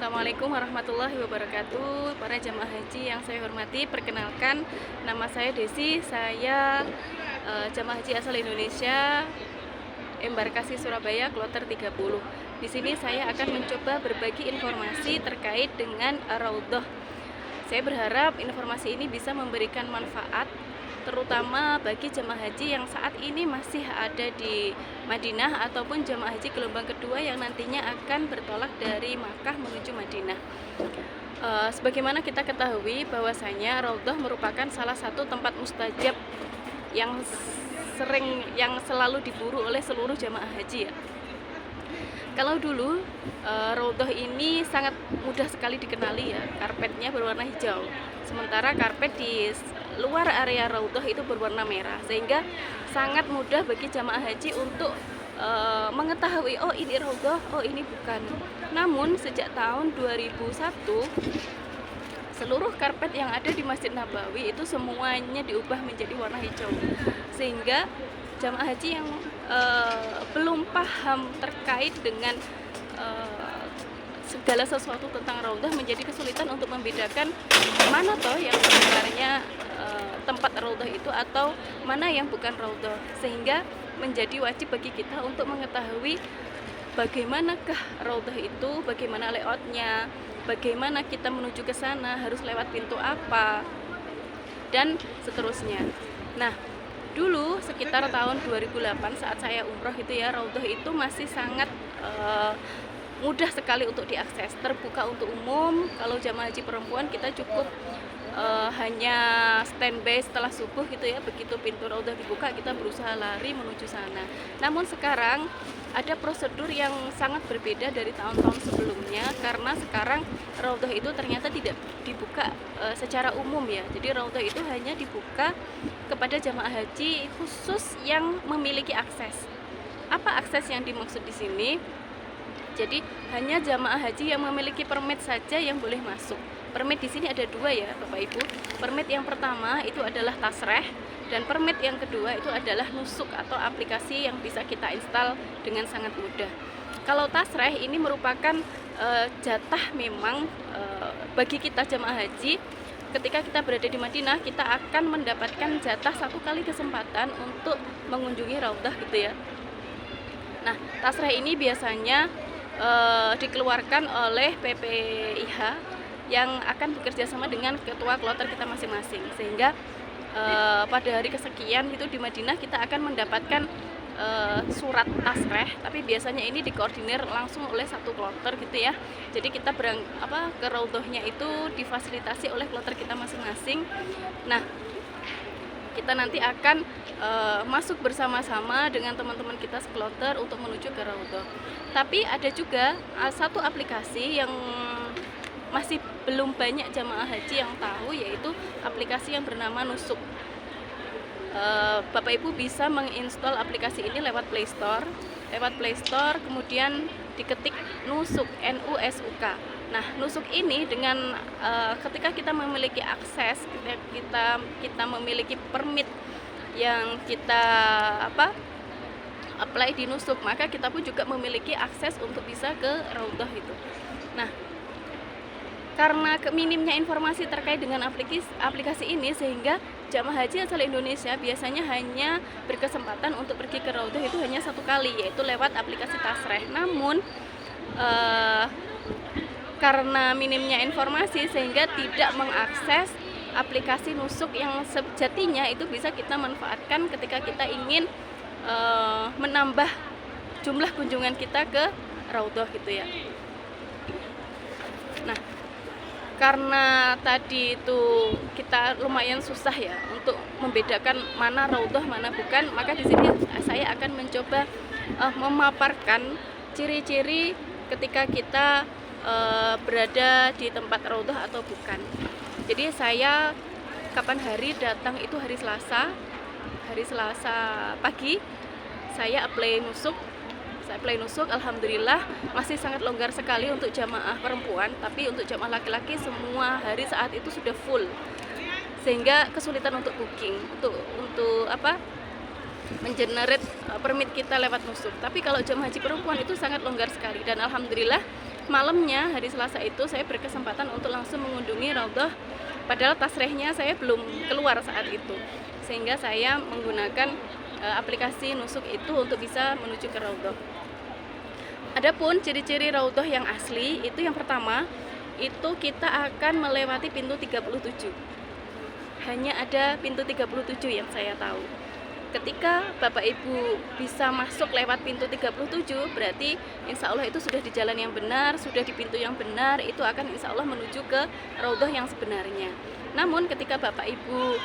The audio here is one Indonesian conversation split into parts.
Assalamualaikum warahmatullahi wabarakatuh. Para jamaah haji yang saya hormati, perkenalkan nama saya Desi. Saya jamaah haji asal Indonesia, embarkasi Surabaya, kloter 30. Di sini saya akan mencoba berbagi informasi terkait dengan Raudhah. Saya berharap informasi ini bisa memberikan manfaat terutama bagi jemaah haji yang saat ini masih ada di Madinah ataupun jemaah haji gelombang kedua yang nantinya akan bertolak dari Makkah menuju Madinah. Sebagaimana kita ketahui bahwasanya Raudhah merupakan salah satu tempat mustajab yang selalu diburu oleh seluruh jemaah haji ya. Kalau dulu Raudhah ini sangat mudah sekali dikenali ya, karpetnya berwarna hijau. Sementara karpet di luar area Raudhah itu berwarna merah, sehingga sangat mudah bagi jamaah haji untuk mengetahui oh ini Raudhah, oh ini bukan. Namun sejak tahun 2001 seluruh karpet yang ada di Masjid Nabawi itu semuanya diubah menjadi warna hijau, sehingga jamaah haji yang belum paham terkait dengan segala sesuatu tentang Raudhah menjadi kesulitan untuk membedakan mana toh yang sebenarnya tempat Raudhah itu atau mana yang bukan Raudhah, sehingga menjadi wajib bagi kita untuk mengetahui bagaimanakah Raudhah itu, bagaimana layoutnya, bagaimana kita menuju ke sana, harus lewat pintu apa, dan seterusnya. Nah, dulu sekitar tahun 2008 saat saya umroh itu ya, Raudhah itu masih sangat mudah sekali untuk diakses, terbuka untuk umum. Kalau jamaah haji perempuan kita cukup hanya standby setelah subuh gitu ya, begitu pintu Raudhah dibuka kita berusaha lari menuju sana. Namun sekarang ada prosedur yang sangat berbeda dari tahun-tahun sebelumnya, karena sekarang Raudhah itu ternyata tidak dibuka secara umum ya. Jadi Raudhah itu hanya dibuka kepada jamaah haji khusus yang memiliki akses. Apa akses yang dimaksud di sini? Jadi hanya jamaah haji yang memiliki permit saja yang boleh masuk. Permit di sini ada dua ya Bapak Ibu. Permit yang pertama itu adalah tasreh, dan permit yang kedua itu adalah nusuk atau aplikasi yang bisa kita install dengan sangat mudah. Kalau tasreh ini merupakan jatah memang bagi kita jamaah haji. Ketika kita berada di Madinah, kita akan mendapatkan jatah satu kali kesempatan untuk mengunjungi Raudhah gitu ya. Nah, tasreh ini biasanya dikeluarkan oleh PPIH yang akan bekerja sama dengan ketua kloter kita masing-masing, sehingga pada hari kesekian itu di Madinah kita akan mendapatkan surat tasreh, tapi biasanya ini dikoordinir langsung oleh satu kloter gitu ya. Jadi kita ke Raudhahnya itu difasilitasi oleh kloter kita masing-masing. Nah, kita nanti akan masuk bersama-sama dengan teman-teman kita sekloter untuk menuju ke Raudhah. Tapi ada juga satu aplikasi yang masih belum banyak jamaah haji yang tahu, yaitu aplikasi yang bernama Nusuk. Bapak Ibu bisa menginstal aplikasi ini lewat Play Store. Kemudian diketik Nusuk, NUSUK. Nah, Nusuk ini dengan ketika kita memiliki akses, kita memiliki permit yang kita apply di Nusuk, maka kita pun juga memiliki akses untuk bisa ke Raudhah itu. Nah, karena minimnya informasi terkait dengan aplikasi ini, sehingga jamaah haji asal Indonesia biasanya hanya berkesempatan untuk pergi ke Raudhah itu hanya satu kali, yaitu lewat aplikasi tasreh. Namun karena minimnya informasi sehingga tidak mengakses aplikasi Nusuk yang sejatinya itu bisa kita manfaatkan ketika kita ingin menambah jumlah kunjungan kita ke Raudhah gitu ya. Nah, karena tadi itu kita lumayan susah ya untuk membedakan mana Raudhah mana bukan, maka di sini saya akan mencoba memaparkan ciri-ciri ketika kita berada di tempat Raudhah atau bukan. Jadi saya kapan hari datang itu hari Selasa pagi saya apply Nusuk. Alhamdulillah masih sangat longgar sekali untuk jamaah perempuan, tapi untuk jamaah laki-laki semua hari saat itu sudah full, sehingga kesulitan untuk booking, untuk mengenerate permit kita lewat Nusuk. Tapi kalau jamaah haji perempuan itu sangat longgar sekali, dan alhamdulillah malamnya hari Selasa itu saya berkesempatan untuk langsung mengunjungi Raudhah, padahal tasrehnya saya belum keluar saat itu, sehingga saya menggunakan aplikasi nusuk itu untuk bisa menuju ke Raudhah. Adapun ciri-ciri Raudhah yang asli itu, yang pertama itu kita akan melewati pintu 37. Hanya ada pintu 37 yang saya tahu. Ketika Bapak Ibu bisa masuk lewat pintu 37, berarti insya Allah itu sudah di jalan yang benar, sudah di pintu yang benar, itu akan insya Allah menuju ke Raudhah yang sebenarnya. Namun ketika Bapak Ibu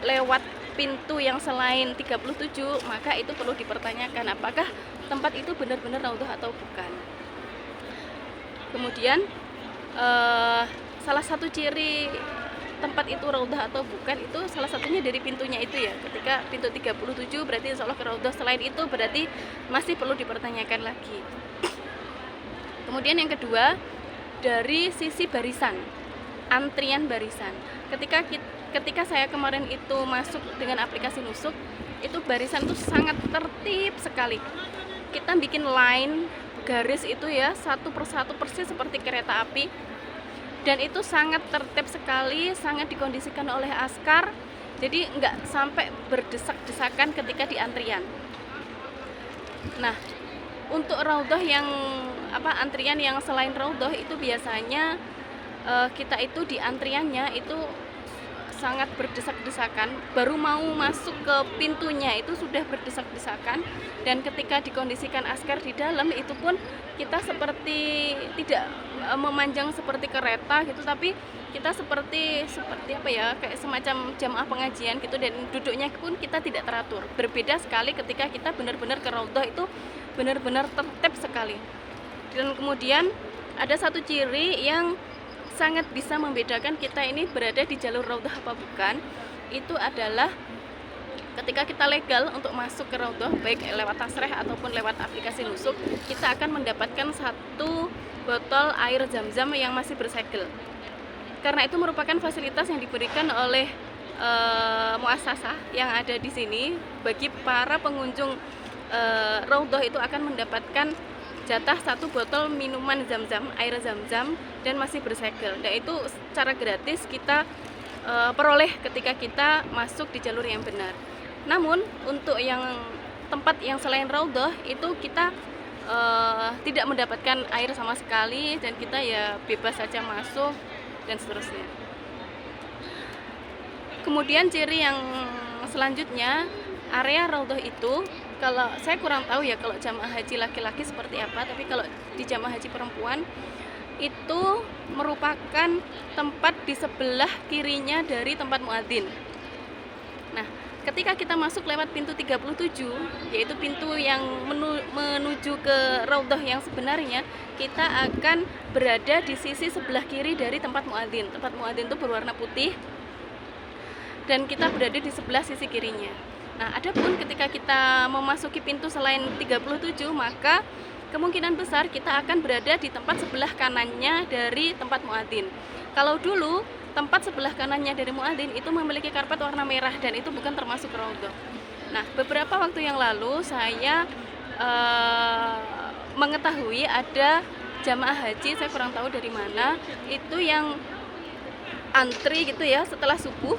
lewat pintu yang selain 37, maka itu perlu dipertanyakan apakah tempat itu benar-benar Raudhah atau bukan. Kemudian salah satu ciri tempat itu Raudhah atau bukan itu salah satunya dari pintunya itu ya. Ketika pintu 37 berarti insya Allah ke Raudhah, selain itu berarti masih perlu dipertanyakan lagi. Kemudian yang kedua, dari sisi barisan, antrian barisan. Ketika saya kemarin itu masuk dengan aplikasi nusuk, itu barisan itu sangat tertib sekali. Kita bikin line garis itu ya, satu persatu persis seperti kereta api. Dan itu sangat tertib sekali, sangat dikondisikan oleh askar, jadi nggak sampai berdesak-desakan ketika di antrian. Nah, untuk Raudhah yang antrian yang selain Raudhah itu biasanya kita itu di antriannya itu sangat berdesak-desakan, baru mau masuk ke pintunya itu sudah berdesak-desakan, dan ketika dikondisikan askar di dalam itu pun kita seperti tidak memanjang seperti kereta gitu, tapi kita seperti kayak semacam jamaah pengajian gitu, dan duduknya pun kita tidak teratur. Berbeda sekali ketika kita benar-benar ke Raudhah, itu benar-benar tertib sekali. Dan kemudian ada satu ciri yang sangat bisa membedakan kita ini berada di jalur Raudhah apa bukan, itu adalah ketika kita legal untuk masuk ke Raudhah, baik lewat tasreh ataupun lewat aplikasi nusuk, kita akan mendapatkan satu botol air zam-zam yang masih bersegel. Karena itu merupakan fasilitas yang diberikan oleh muasasah yang ada di sini bagi para pengunjung Raudhah, itu akan mendapatkan jatah satu botol minuman zam-zam, air zam-zam, dan masih bersegel. Dan itu secara gratis kita peroleh ketika kita masuk di jalur yang benar. Namun untuk yang tempat yang selain Raudhah itu kita tidak mendapatkan air sama sekali, dan kita ya bebas saja masuk dan seterusnya. Kemudian ciri yang selanjutnya, area Raudhah itu, kalau saya kurang tahu ya kalau jamaah haji laki-laki seperti apa, tapi kalau di jamaah haji perempuan itu merupakan tempat di sebelah kirinya dari tempat muadzin. Nah, ketika kita masuk lewat pintu 37, yaitu pintu yang menuju ke Raudhah yang sebenarnya, kita akan berada di sisi sebelah kiri dari tempat muadzin. Tempat muadzin itu berwarna putih, dan kita berada di sebelah sisi kirinya. Nah, adapun ketika kita memasuki pintu selain 37, maka kemungkinan besar kita akan berada di tempat sebelah kanannya dari tempat muadzin. Kalau dulu tempat sebelah kanannya dari muadzin itu memiliki karpet warna merah, dan itu bukan termasuk Raudhah. Nah, beberapa waktu yang lalu saya mengetahui ada jamaah haji, saya kurang tahu dari mana, itu yang antri gitu ya, setelah subuh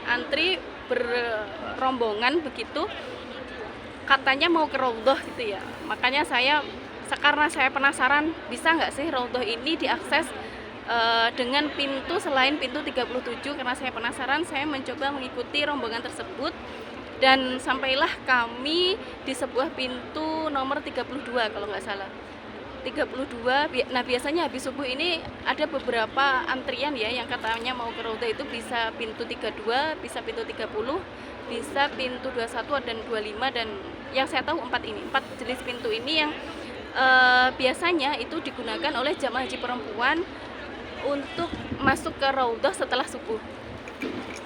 antri berrombongan begitu, katanya mau ke Raudhah gitu ya. Makanya karena saya penasaran, bisa nggak sih Raudhah ini diakses dengan pintu selain pintu 37. Karena saya penasaran, saya mencoba mengikuti rombongan tersebut, dan sampailah kami di sebuah pintu nomor 32 kalau nggak salah. 32. Nah, biasanya habis subuh ini ada beberapa antrian ya yang katanya mau ke Raudhah, itu bisa pintu 32, bisa pintu 30, bisa pintu 21 dan 25, dan yang saya tahu 4 jenis pintu ini yang biasanya itu digunakan oleh jamaah haji perempuan untuk masuk ke Raudhah setelah subuh.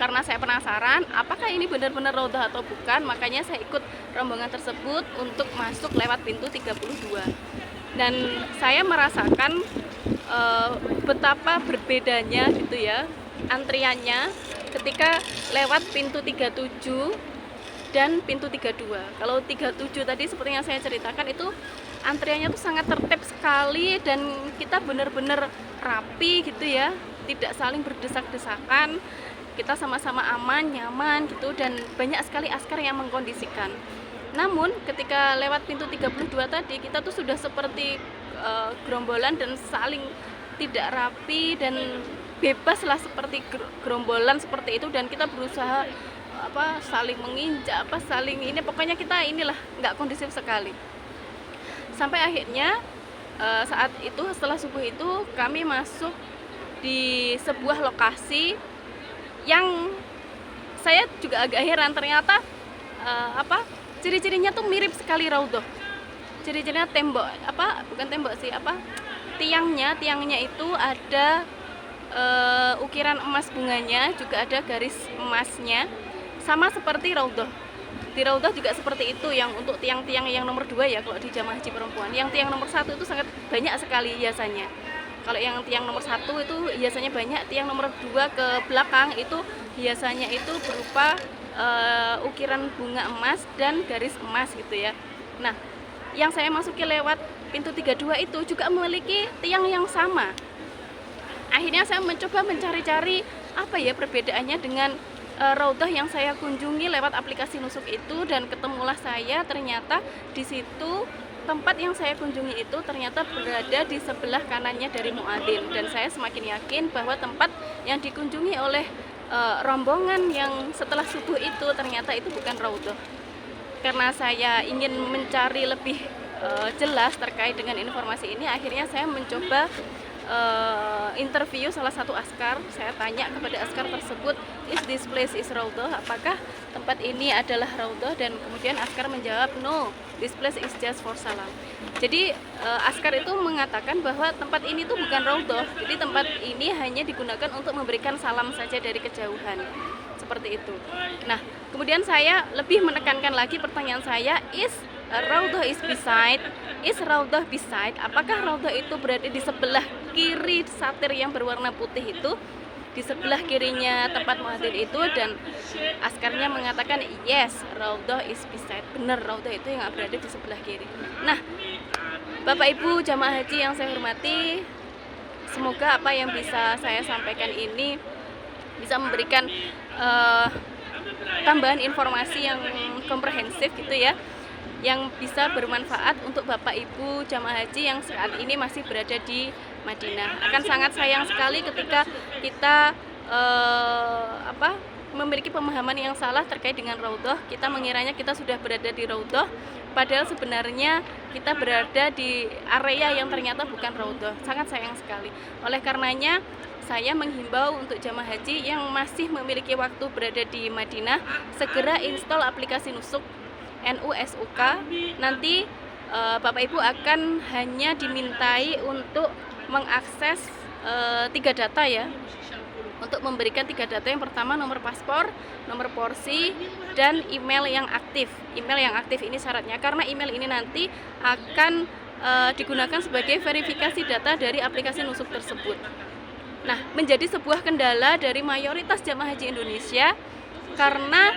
Karena saya penasaran apakah ini benar-benar Raudhah atau bukan, makanya saya ikut rombongan tersebut untuk masuk lewat pintu 32. Dan saya merasakan betapa berbedanya gitu ya antriannya ketika lewat pintu 37 dan pintu 32. Kalau 37 tadi seperti yang saya ceritakan itu antriannya tuh sangat tertib sekali dan kita benar-benar rapi gitu ya, tidak saling berdesak-desakan, kita sama-sama aman, nyaman gitu, dan banyak sekali askar yang mengkondisikan. Namun ketika lewat pintu 32 tadi, kita tuh sudah seperti gerombolan dan saling tidak rapi dan bebas lah, seperti gerombolan seperti itu, dan kita berusaha saling menginjak, saling ini, pokoknya kita inilah nggak kondusif sekali. Sampai akhirnya saat itu setelah subuh itu kami masuk di sebuah lokasi yang saya juga agak heran, ternyata ciri-cirinya tuh mirip sekali raudhah. Ciri-cirinya tembok, bukan tembok sih, tiangnya itu ada ukiran emas bunganya, juga ada garis emasnya, sama seperti raudhah. Di raudhah juga seperti itu, yang untuk tiang-tiang yang nomor 2 ya kalau di jamaah haji perempuan. Yang tiang nomor 1 itu sangat banyak sekali hiasannya. Kalau yang tiang nomor 1 itu hiasannya banyak, tiang nomor 2 ke belakang itu hiasannya itu berupa ukiran bunga emas dan garis emas gitu ya. Nah, yang saya masuki lewat pintu 32 itu juga memiliki tiang yang sama. Akhirnya saya mencoba mencari-cari apa ya perbedaannya dengan raudhah yang saya kunjungi lewat aplikasi Nusuk itu, dan ketemulah saya ternyata di situ tempat yang saya kunjungi itu ternyata berada di sebelah kanannya dari muadzin, dan saya semakin yakin bahwa tempat yang dikunjungi oleh rombongan yang setelah subuh itu ternyata itu bukan raudhah. Karena saya ingin mencari lebih jelas terkait dengan informasi ini, akhirnya saya mencoba interview salah satu askar. Saya tanya kepada askar tersebut, is this place is raudhah? Apakah tempat ini adalah raudhah? Dan kemudian askar menjawab, no, this place is just for salam. Jadi askar itu mengatakan bahwa tempat ini tuh bukan raudhah. Jadi tempat ini hanya digunakan untuk memberikan salam saja dari kejauhan. Seperti itu. Nah, kemudian saya lebih menekankan lagi pertanyaan saya, is raudhah is beside? Is raudhah beside? Apakah raudhah itu berada di sebelah kiri satir yang berwarna putih itu, di sebelah kirinya tempat muadzin itu? Dan askarnya mengatakan yes, raudhah is beside. Benar, raudhah itu yang berada di sebelah kiri. Nah, Bapak Ibu jamaah haji yang saya hormati, semoga apa yang bisa saya sampaikan ini bisa memberikan tambahan informasi yang komprehensif gitu ya, yang bisa bermanfaat untuk Bapak Ibu jamaah haji yang saat ini masih berada di Madinah. Akan sangat sayang sekali ketika kita memiliki pemahaman yang salah terkait dengan raudhah. Kita mengiranya kita sudah berada di raudhah, padahal sebenarnya kita berada di area yang ternyata bukan raudhah. Sangat sayang sekali. Oleh karenanya saya menghimbau untuk jamaah haji yang masih memiliki waktu berada di Madinah, segera install aplikasi Nusuk, NUSUK. Nanti Bapak Ibu akan hanya dimintai untuk mengakses 3 data ya, untuk memberikan 3 data. Yang pertama nomor paspor, nomor porsi, dan email yang aktif. Email yang aktif ini syaratnya, karena email ini nanti akan digunakan sebagai verifikasi data dari aplikasi Nusuk tersebut. Nah, menjadi sebuah kendala dari mayoritas jamaah haji Indonesia karena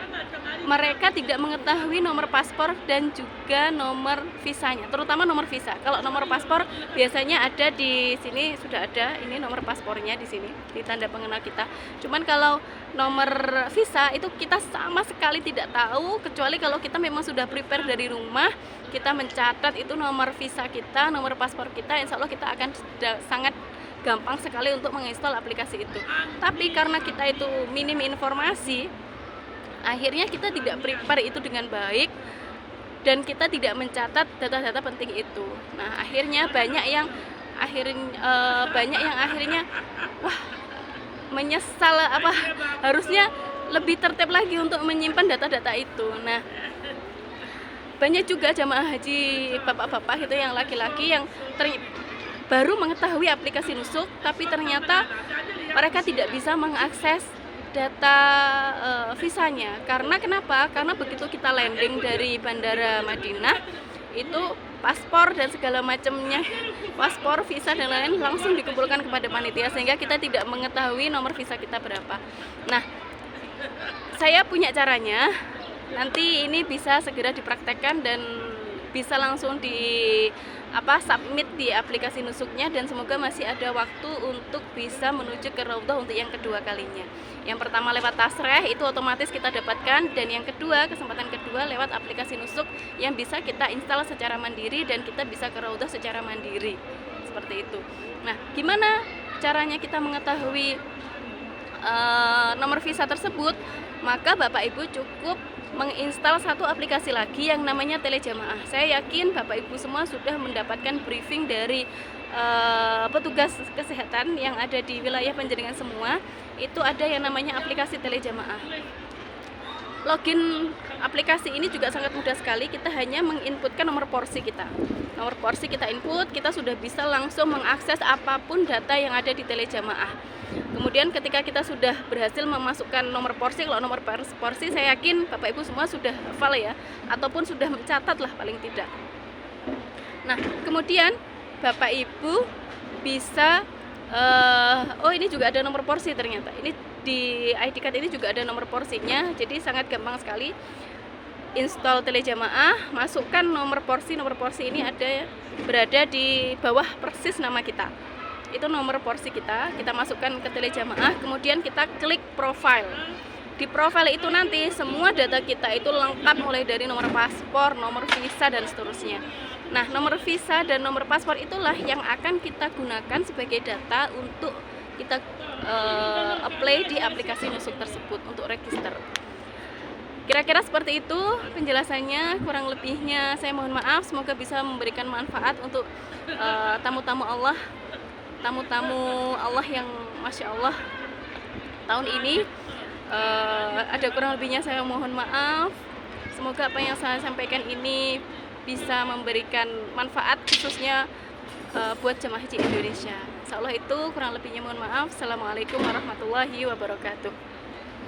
mereka tidak mengetahui nomor paspor dan juga nomor visanya, terutama nomor visa. Kalau nomor paspor biasanya ada di sini, sudah ada ini nomor paspornya di sini di tanda pengenal kita. Cuman kalau nomor visa itu kita sama sekali tidak tahu, kecuali kalau kita memang sudah prepare dari rumah, kita mencatat itu nomor visa kita, nomor paspor kita, insya Allah kita akan sangat gampang sekali untuk menginstal aplikasi itu. Tapi karena kita itu minim informasi, akhirnya kita tidak prepare itu dengan baik dan kita tidak mencatat data-data penting itu. Nah, akhirnya banyak yang akhirnya menyesal, harusnya lebih tertib lagi untuk menyimpan data-data itu. Nah, banyak juga jamaah haji bapak-bapak itu yang laki-laki yang baru mengetahui aplikasi Nusuk, tapi ternyata mereka tidak bisa mengakses data visanya. Karena kenapa? Karena begitu kita landing dari Bandara Madinah, itu paspor dan segala macamnya, paspor, visa dan lain-lain langsung dikumpulkan kepada panitia, sehingga kita tidak mengetahui nomor visa kita berapa. Nah, saya punya caranya. Nanti ini bisa segera dipraktekkan dan bisa langsung submit di aplikasi nusuknya, dan semoga masih ada waktu untuk bisa menuju ke Raudhah untuk yang kedua kalinya. Yang pertama lewat tasreh itu otomatis kita dapatkan, dan yang kedua, kesempatan kedua lewat aplikasi nusuk yang bisa kita install secara mandiri dan kita bisa ke Raudhah secara mandiri. Seperti itu. Nah, gimana caranya kita mengetahui nomor visa tersebut? Maka Bapak Ibu cukup menginstal satu aplikasi lagi yang namanya Telejamaah. Saya yakin Bapak Ibu semua sudah mendapatkan briefing dari petugas kesehatan yang ada di wilayah Panjenengan semua. Itu ada yang namanya aplikasi Telejamaah. Login aplikasi ini juga sangat mudah sekali. Kita hanya menginputkan nomor porsi kita. Nomor porsi kita input, kita sudah bisa langsung mengakses apapun data yang ada di Telejamaah. Kemudian ketika kita sudah berhasil memasukkan nomor porsi, kalau nomor porsi saya yakin Bapak Ibu semua sudah hafal ya, ataupun sudah mencatat lah paling tidak. Nah, kemudian Bapak Ibu bisa ini juga ada nomor porsi ternyata. Ini di ID card ini juga ada nomor porsinya, jadi sangat gampang sekali. Install Telejamaah, masukkan nomor porsi ini berada di bawah persis nama kita. Itu nomor porsi kita masukkan ke Telejamaah, kemudian kita klik profile. Di profile itu nanti semua data kita itu lengkap, mulai dari nomor paspor, nomor visa, dan seterusnya. Nah, nomor visa dan nomor paspor itulah yang akan kita gunakan sebagai data untuk kita apply di aplikasi nusuk tersebut untuk register. Kira-kira seperti itu penjelasannya, kurang lebihnya saya mohon maaf. Semoga bisa memberikan manfaat untuk tamu-tamu Allah yang Masya Allah tahun ini. Ada kurang lebihnya saya mohon maaf. Semoga apa yang saya sampaikan ini bisa memberikan manfaat khususnya buat jemaah haji Indonesia. Insyaallah itu kurang lebihnya mohon maaf. Assalamualaikum warahmatullahi wabarakatuh.